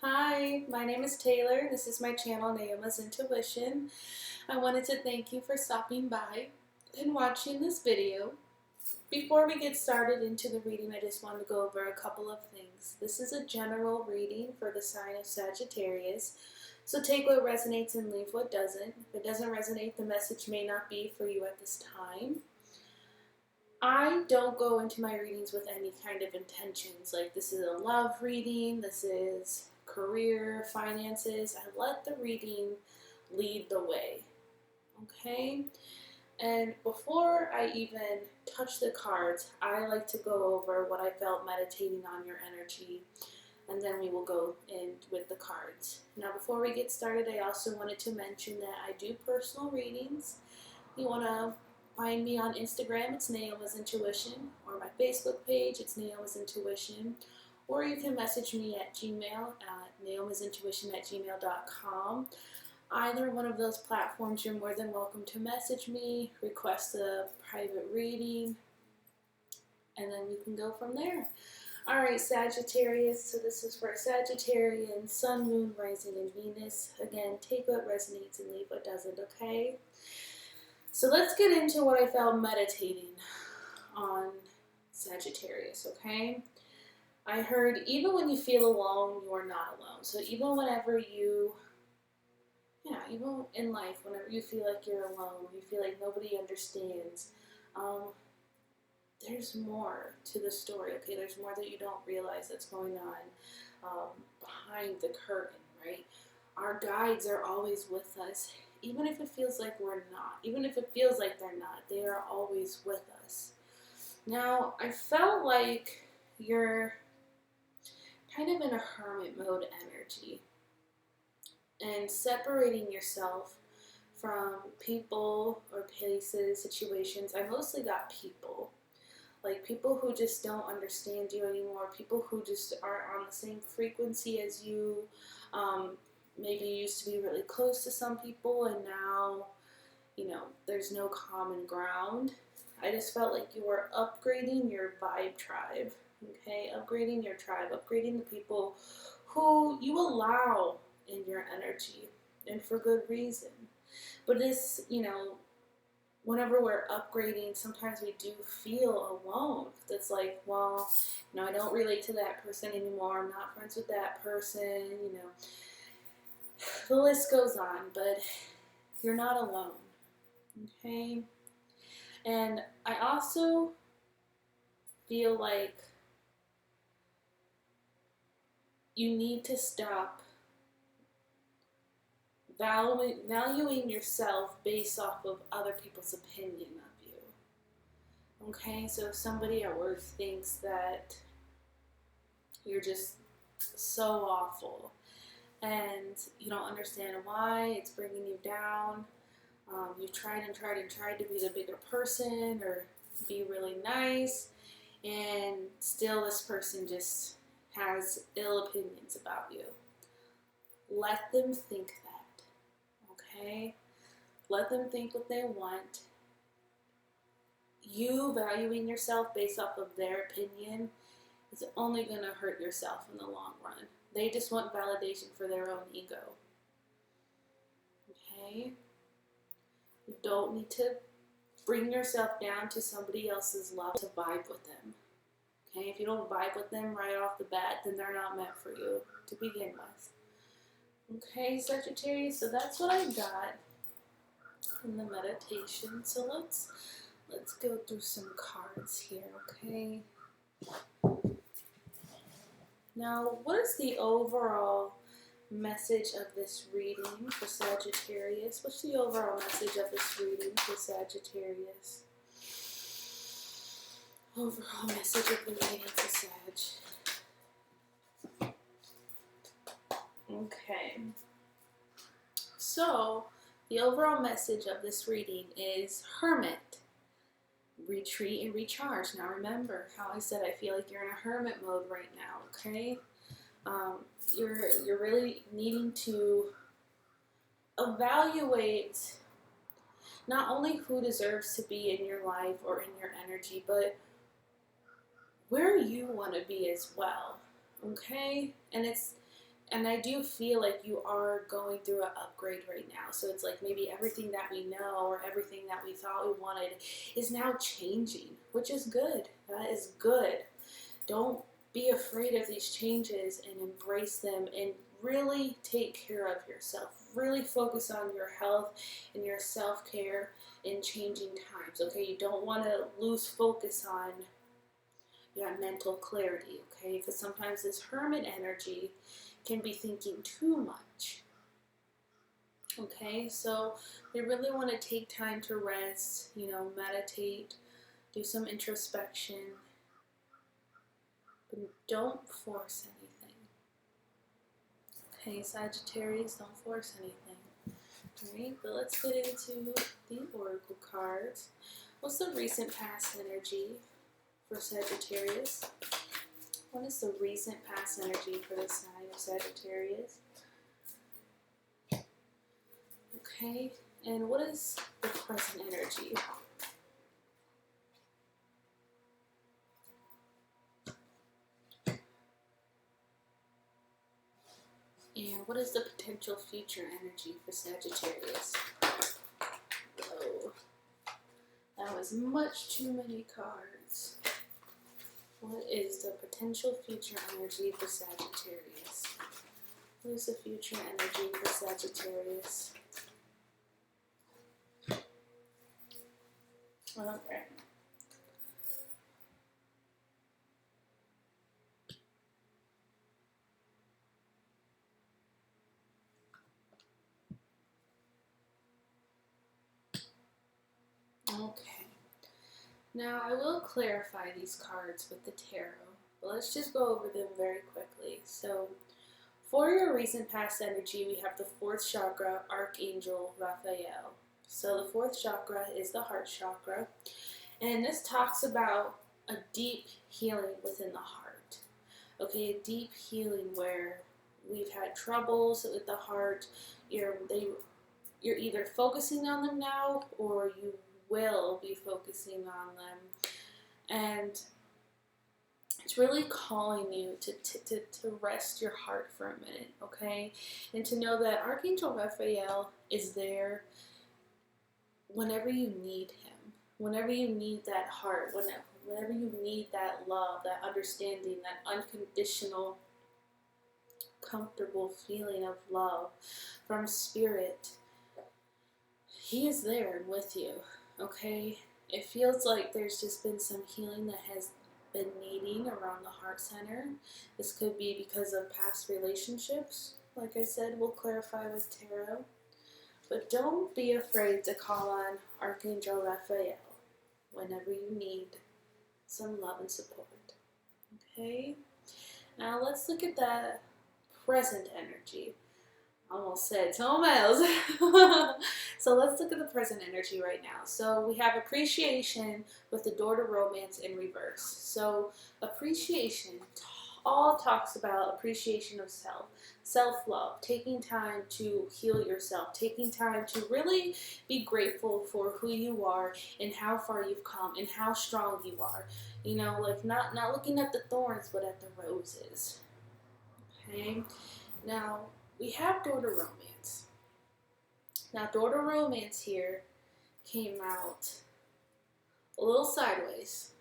Hi, my name is Taylor. This is my channel, Neomasintuition. I wanted to thank you for stopping by and watching this video. Before we get started into the reading, I just want to go over a couple of things. This is a general reading for the sign of Sagittarius, so take what resonates and leave what doesn't. If it doesn't resonate, the message may not be for you at this time. I don't go into my readings with any kind of intentions, like this is a love reading, this is career, finances. I let the reading lead the way, okay? And before I even touch the cards, I like to go over what I felt meditating on your energy, and then we will go in with the cards. Now, before we get started, I also wanted to mention that I do personal readings. You want to find me on Instagram, it's neomasintuition, or my Facebook page, it's neomasintuition, or you can message me at Gmail at neomasintuition@gmail.com. Either one of those platforms, you're more than welcome to message me, request a private reading, and then we can go from there. Alright, Sagittarius, so this is for Sagittarian, Sun, Moon, Rising, and Venus. Again, take what resonates and leave what doesn't, okay? So let's get into what I felt meditating on Sagittarius, okay? I heard even when you feel alone, you are not alone. So even whenever even in life, whenever you feel like you're alone, you feel like nobody understands, there's more to the story, okay? There's more that you don't realize that's going on behind the curtain, right? Our guides are always with us. Even if it feels like we're not, even if it feels like they're not, they are always with us. Now, I felt like you're kind of in a hermit mode energy and separating yourself from people or places, situations. I mostly got people. Like people who just don't understand you anymore, people who just aren't on the same frequency as you. Maybe you used to be really close to some people and now, there's no common ground. I just felt like you were upgrading your vibe tribe, okay? Upgrading your tribe, upgrading the people who you allow in your energy, and for good reason. But this, whenever we're upgrading, sometimes we do feel alone. It's like, well, I don't relate to that person anymore. I'm not friends with that person, The list goes on, but you're not alone, okay? And I also feel like you need to stop valuing yourself based off of other people's opinion of you, okay? So if somebody at work thinks that you're just so awful and you don't understand why, it's bringing you down. You've tried and tried and tried to be the bigger person or be really nice, and still this person just has ill opinions about you. Let them think that, okay? Let them think what they want. You valuing yourself based off of their opinion is only going to hurt yourself in the long run. They just want validation for their own ego. Okay? You don't need to bring yourself down to somebody else's level to vibe with them. Okay? If you don't vibe with them right off the bat, then they're not meant for you to begin with. Okay, Sagittarius, so that's what I got in the meditation. So let's go through some cards here, okay? Now, what is the overall message of this reading for Sagittarius? What's the overall message of this reading for Sagittarius? Overall message of the reading for Sag. Okay. So, the overall message of this reading is Hermit. Retreat and recharge. Now remember how I said I feel like you're in a hermit mode right now, okay? You're really needing to evaluate not only who deserves to be in your life or in your energy, but where you want to be as well, okay? And it's And I do feel like you are going through an upgrade right now. So it's like maybe everything that we know or everything that we thought we wanted is now changing, which is good. That is good. Don't be afraid of these changes and embrace them and really take care of yourself. Really focus on your health and your self-care in changing times, okay? You don't want to lose focus on your mental clarity, okay? Because sometimes this hermit energy can be thinking too much. Okay, so we really want to take time to rest, meditate, do some introspection, but don't force anything. Okay, Sagittarius, don't force anything. Alright, but let's get into the oracle cards. What's the recent past energy for Sagittarius? What is the recent past energy for the sign of Sagittarius? Okay, and what is the present energy? And what is the potential future energy for Sagittarius? Whoa, that was much too many cards. What is the potential future energy for Sagittarius? What is the future energy for Sagittarius? Okay. Okay. Now I will clarify these cards with the tarot, but let's just go over them very quickly. So, for your recent past energy, we have the 4th chakra, Archangel Raphael. So the 4th chakra is the heart chakra, and this talks about a deep healing within the heart. Okay, a deep healing where we've had troubles with the heart. You're either focusing on them now, or you will be focusing on them, and it's really calling you to rest your heart for a minute, okay? And to know that Archangel Raphael is there whenever you need him, whenever you need that heart, whenever you need that love, that understanding, that unconditional, comfortable feeling of love from spirit. He is there with you, okay? It feels like there's just been some healing that has been needing around the heart center. This could be because of past relationships. Like I said, we'll clarify with tarot. But don't be afraid to call on Archangel Raphael whenever you need some love and support. Okay? Now let's look at that present energy. I almost said something else. So let's look at the present energy right now. So we have appreciation with the door to romance in reverse. So appreciation all talks about appreciation of self, self-love, taking time to heal yourself, taking time to really be grateful for who you are and how far you've come and how strong you are. Like not looking at the thorns but at the roses. Okay? Now, we have door to romance. Now, door to romance here came out a little sideways.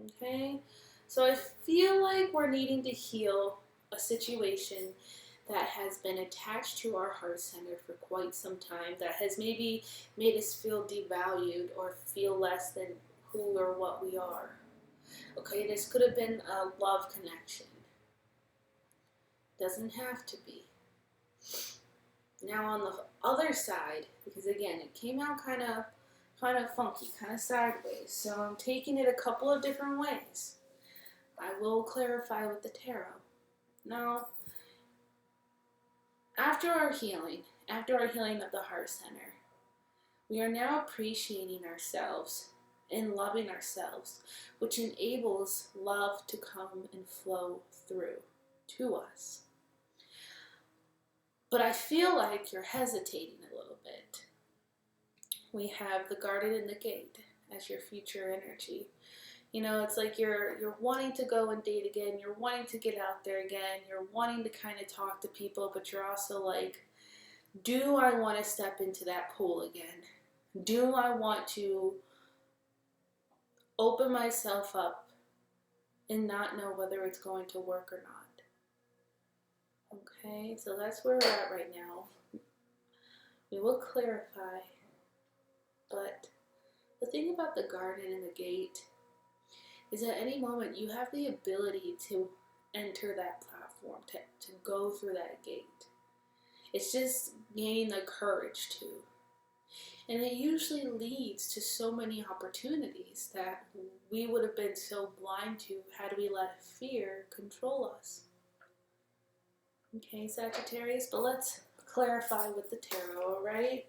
Okay? So I feel like we're needing to heal a situation that has been attached to our heart center for quite some time, that has maybe made us feel devalued or feel less than who or what we are. Okay, this could have been a love connection. Doesn't have to be. Now on the other side, because again, it came out kind of funky, kind of sideways, so I'm taking it a couple of different ways. I will clarify with the tarot. Now, after our healing of the heart center, we are now appreciating ourselves and loving ourselves, which enables love to come and flow through to us. But I feel like you're hesitating a little bit. We have the guardian and the gate as your future energy. You know, it's like you're wanting to go and date again, you're wanting to get out there again, you're wanting to kind of talk to people, but you're also like, do I want to step into that pool again? Do I want to open myself up and not know whether it's going to work or not? Okay, so that's where we're at right now. We will clarify, but the thing about the garden and the gate is at any moment you have the ability to enter that platform, to go through that gate. It's just gaining the courage to. And it usually leads to so many opportunities that we would have been so blind to had we let fear control us. Okay, Sagittarius, but let's clarify with the tarot, all right?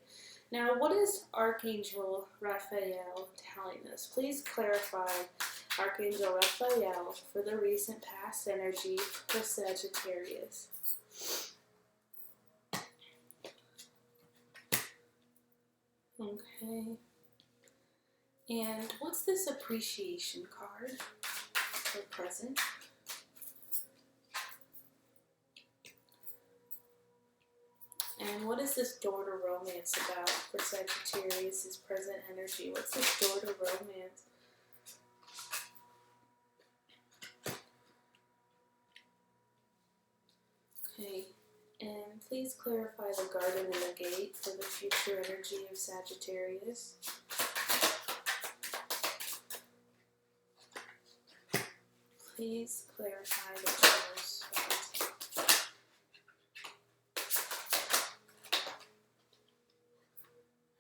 Now, what is Archangel Raphael telling us? Please clarify, Archangel Raphael, for the recent past energy for Sagittarius. Okay. And what's this appreciation card for present? And what is this door to romance about for Sagittarius' present energy? What's this door to romance? Okay, and please clarify the garden and the gate for the future energy of Sagittarius. Please clarify the chairs.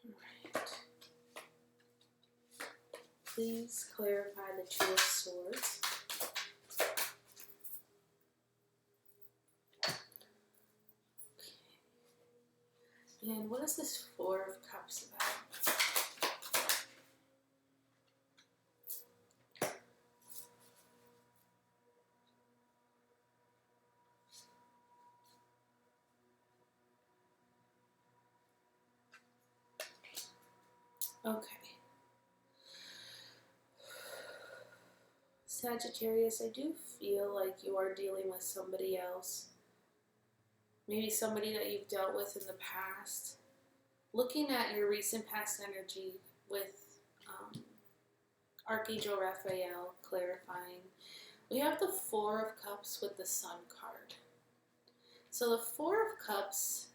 Alright. Please clarify the Two of Swords. And what is this Four of Cups about? Okay. Sagittarius, I do feel like you are dealing with somebody else. Maybe somebody that you've dealt with in the past. Looking at your recent past energy with Archangel Raphael clarifying, we have the Four of Cups with the Sun card. So the Four of Cups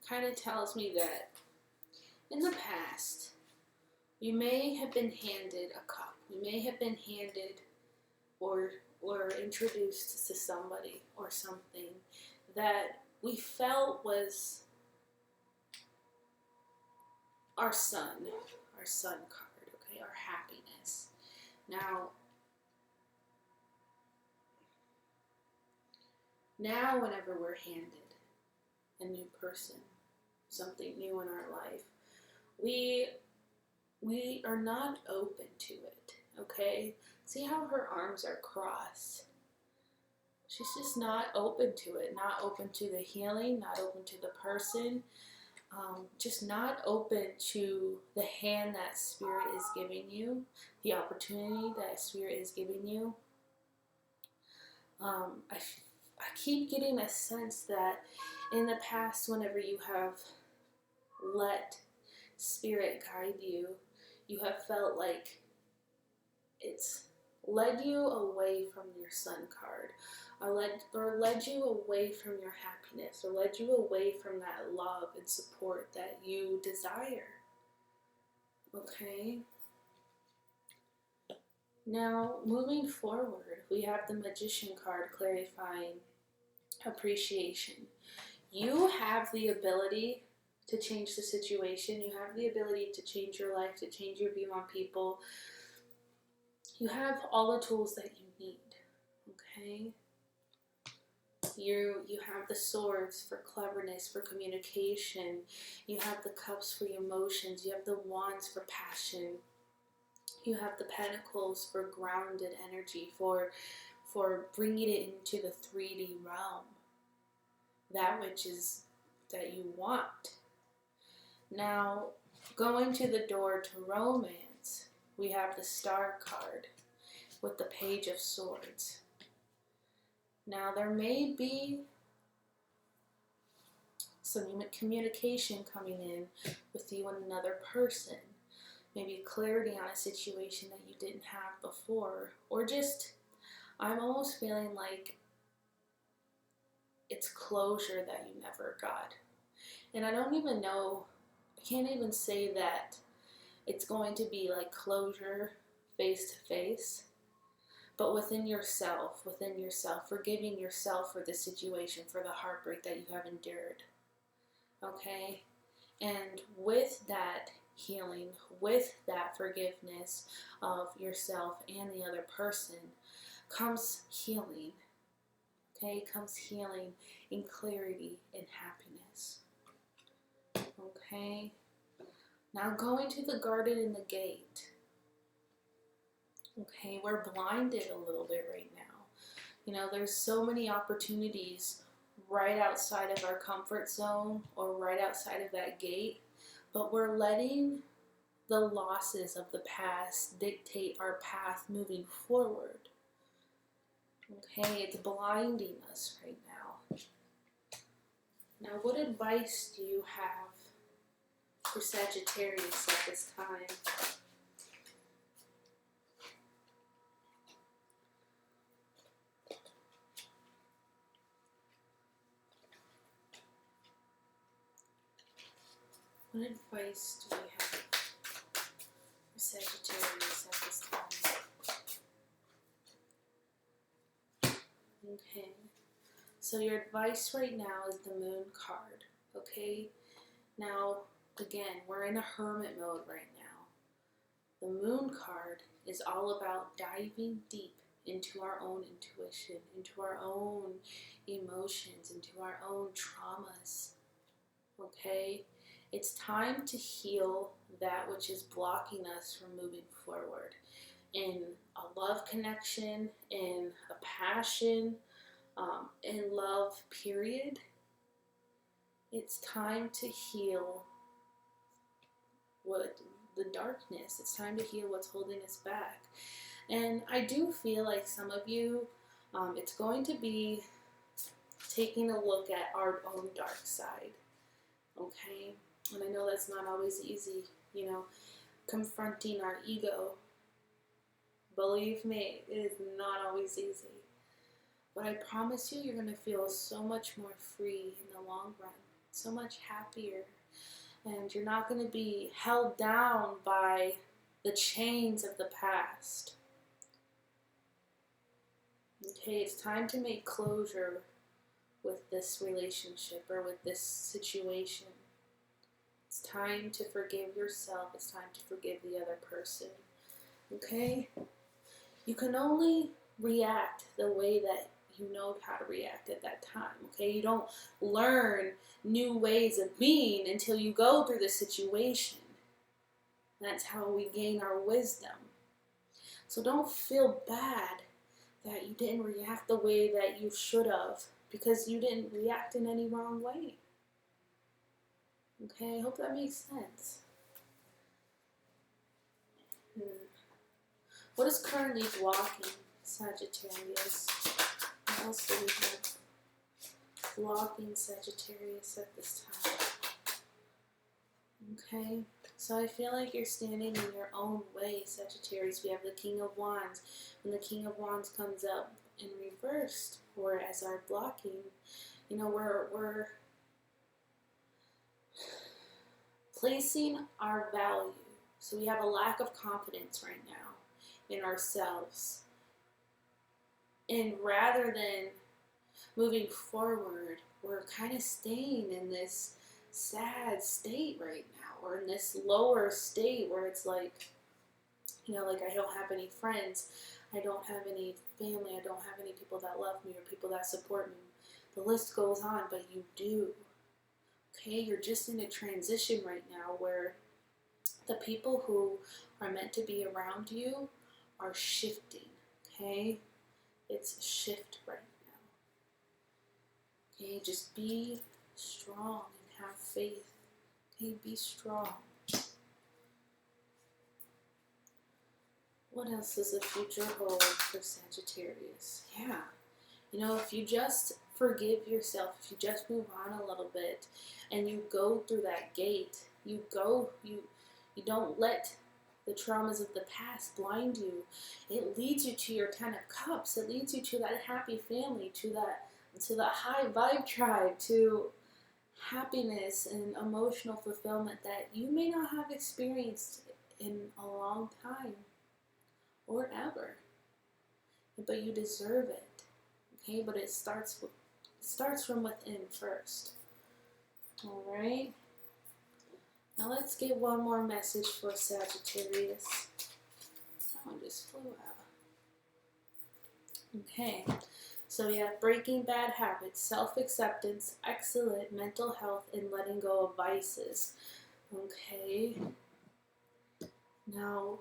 kind of tells me that in the past, you may have been handed a cup. You may have been handed or introduced to somebody or something that we felt was our sun card, okay, our happiness. Now whenever we're handed a new person, something new in our life, we are not open to it, okay? See how her arms are crossed? She's just not open to it, not open to the healing, not open to the person, just not open to the hand that Spirit is giving you, the opportunity that Spirit is giving you. I keep getting a sense that in the past, whenever you have let Spirit guide you, you have felt like it's led you away from your Sun card, or led you away from your happiness, or led you away from that love and support that you desire. Okay? Now, moving forward, we have the Magician card clarifying appreciation. You have the ability to change the situation. You have the ability to change your life, to change your view on people. You have all the tools that you need, okay? You have the swords for cleverness, for communication. You have the cups for your emotions. You have the wands for passion. You have the pentacles for grounded energy, for bringing it into the 3D realm. That which is that you want. Now, going to the door to romance, we have the Star card. with the Page of Swords. Now, there may be some communication coming in with you and another person. Maybe clarity on a situation that you didn't have before. Or just, I'm almost feeling like it's closure that you never got. And I don't even know, I can't even say that it's going to be like closure face to face. But within yourself, forgiving yourself for the situation, for the heartbreak that you have endured. Okay? And with that healing, with that forgiveness of yourself and the other person, comes healing. Okay? Comes healing in clarity and happiness. Okay? Now going to the garden and the gate. Okay, we're blinded a little bit right now. You know, there's so many opportunities right outside of our comfort zone or right outside of that gate, but we're letting the losses of the past dictate our path moving forward. Okay, it's blinding us right now. Now, what advice do you have for Sagittarius at this time? What advice do we have for Sagittarius at this time? Okay, so your advice right now is the Moon card, okay? Now, again, we're in a hermit mode right now. The Moon card is all about diving deep into our own intuition, into our own emotions, into our own traumas, okay? It's time to heal that which is blocking us from moving forward in a love connection, in a passion, in love, period. It's time to heal what the darkness. It's time to heal what's holding us back. And I do feel like some of you, it's going to be taking a look at our own dark side, okay? And I know that's not always easy, you know, confronting our ego. Believe me, it is not always easy. But I promise you, you're going to feel so much more free in the long run, so much happier. And you're not going to be held down by the chains of the past. Okay, it's time to make closure with this relationship or with this situation. It's time to forgive yourself. It's time to forgive the other person. Okay? You can only react the way that you know how to react at that time. Okay? You don't learn new ways of being until you go through the situation. That's how we gain our wisdom. So don't feel bad that you didn't react the way that you should have because you didn't react in any wrong way. Okay, I hope that makes sense. What is currently blocking Sagittarius? What else do we have blocking Sagittarius at this time? Okay, so I feel like you're standing in your own way, Sagittarius. We have the King of Wands. When the King of Wands comes up in reversed, or as our blocking, you know, we're placing our value. So we have a lack of confidence right now in ourselves. And rather than moving forward, we're kind of staying in this sad state right now. We're in this lower state where it's like, you know, like I don't have any friends. I don't have any family. I don't have any people that love me or people that support me. The list goes on, but you do. Okay, you're just in a transition right now where the people who are meant to be around you are shifting. Okay, it's a shift right now. Okay, just be strong and have faith. Okay, be strong. What else does the future hold for Sagittarius? Yeah. You know, if you just forgive yourself, if you just move on a little bit and you go through that gate, you don't let the traumas of the past blind you. It leads you to your 10 of cups. It leads you to that happy family, to the high vibe tribe, to happiness and emotional fulfillment that you may not have experienced in a long time or ever. But you deserve it. Okay, but it starts from within first. All right. Now let's get one more message for Sagittarius. That one just flew out. Okay. So we have breaking bad habits, self-acceptance, excellent mental health, and letting go of vices. Okay. Now,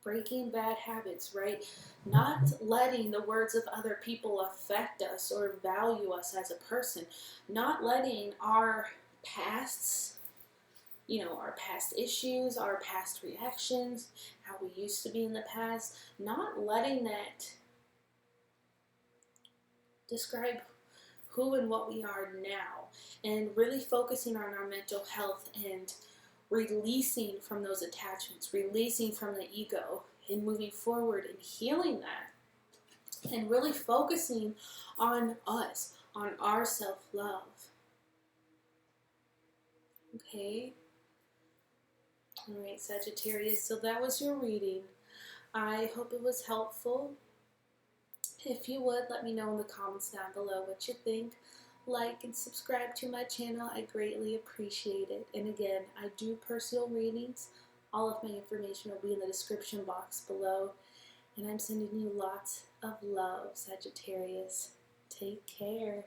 breaking bad habits, right? Not letting the words of other people affect us or value us as a person. Not letting our pasts, our past issues, our past reactions, how we used to be in the past, not letting that describe who and what we are now, and really focusing on our mental health and releasing from those attachments, releasing from the ego, and moving forward and healing that, and really focusing on us, on our self-love. Okay? Alright, Sagittarius, so that was your reading. I hope it was helpful. If you would, let me know in the comments down below what you think. Like and subscribe to my channel. I greatly appreciate it. And again, I do personal readings. All of my information will be in the description box below. And I'm sending you lots of love, Sagittarius. Take care.